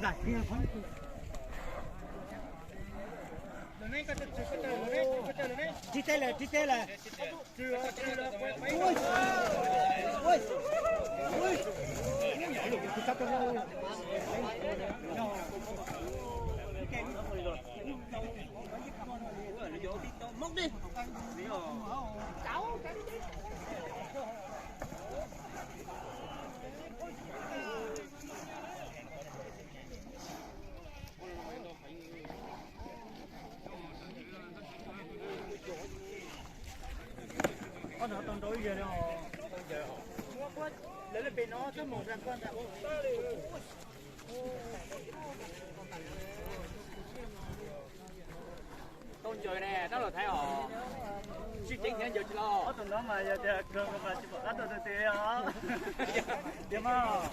Này, kia phải. Đi tê là. Ui. Móc đi. Cháu. Con nó toàn đối giờ nó. Lấy lên bên nó cho một rằng con đã. Con trời nè, đó là thấy họ. Suy tính thế giờ chỉ lo. Ở tụi nó mà giờ trường mà chỉ bỏ đồ tiền hả? Điểm à?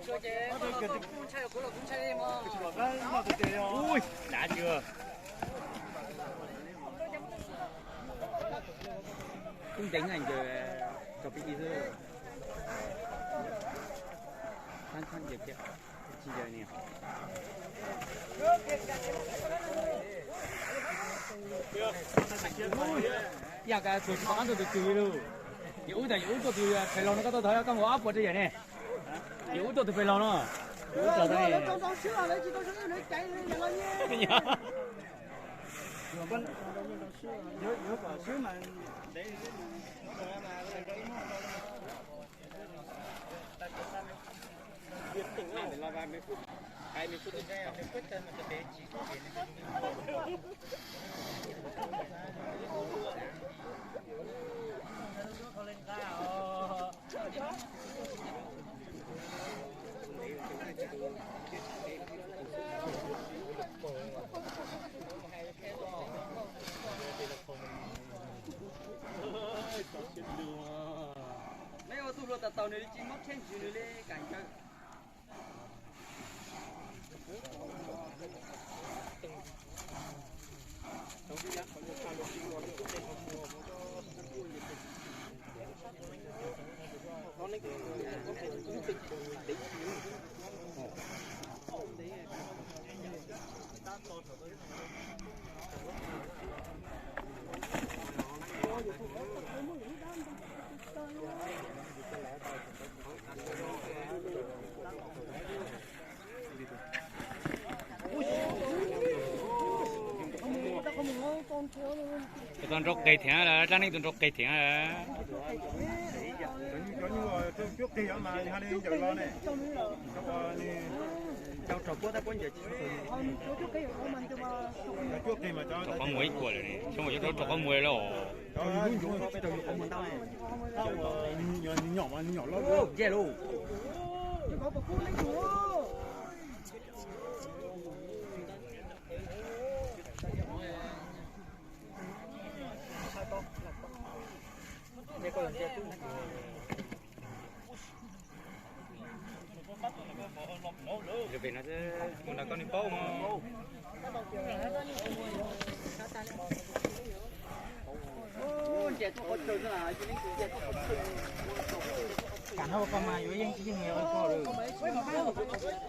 Cho chị. Cũng chơi cũng chơi mà. Chỉ bỏ cái mà đồ tiền. Ui, đã chưa? Cũng tính anh cho cái gì thôi. Thanh việc kia. Chỉ giờ này. Dạ cái tụi con tụi tụi luôn. Yếu tụi phải lo nó có tôi thấy có ngõ của đây này. Yếu tụi phải lo nó. Yếu tụi đây. Trong sữa lấy chỉ có sữa lấy chạy lên nhá. Con nhớ quả sữa mà để tỉnh lại để lo 30 phút. 20 phút ra mình quét chân mà cho bé chỉ có tiền nó lên cao. Mấy ô tô là tàu này chỉ mất trên chữ nữa đi cảnh cho. Tuần rốt cây thẻ là ra nên tuần rốt cây thẻ là có như trước kia mà hai đứa giờ lo này cho trò quốc ta quân giờ trước kia mà cho có muối của rồi này xong rồi cho có muối rồi nhỏ lắm dễ luôn rồi về nó sẽ muốn là con đi bao mà cảnh đâu con mà dưới chỉ nhiều con rồi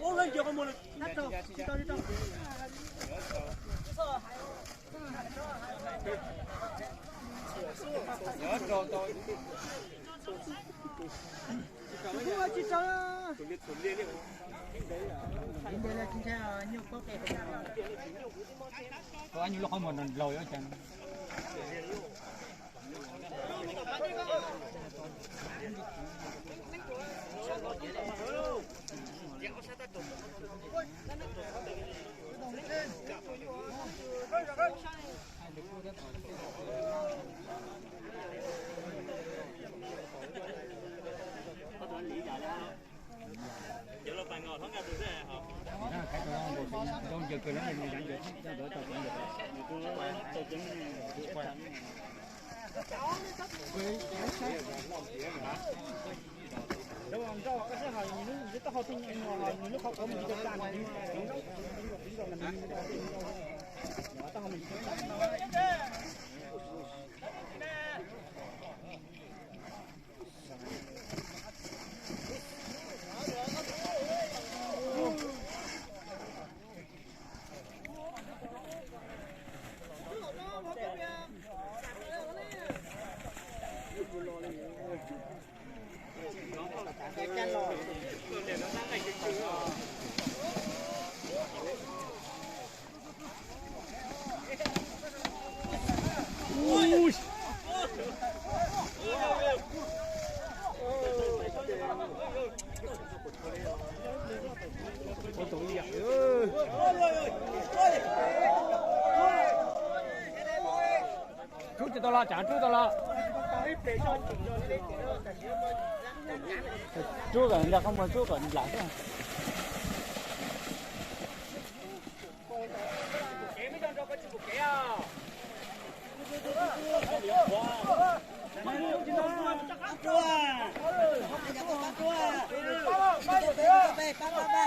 ô lên chưa con mua nát rồi chỉ to chị cho đây là chính xác nhiều có kẹt có nhiều lúc một lần lồi ở chân giờ nó phải ngồi thoáng ra từ thế hả? Cái con giờ cười nó mình nhận được, cho đỡ tao cũng được. Tôi chứng quay. Đâu làm sao cái xe hỏi những cái họ tin những lúc họ có mình cho làm những tao mình Ui. Chú cho tao la chả chú tao la. Chú gần ra không mà chú gần lại thôi. Ba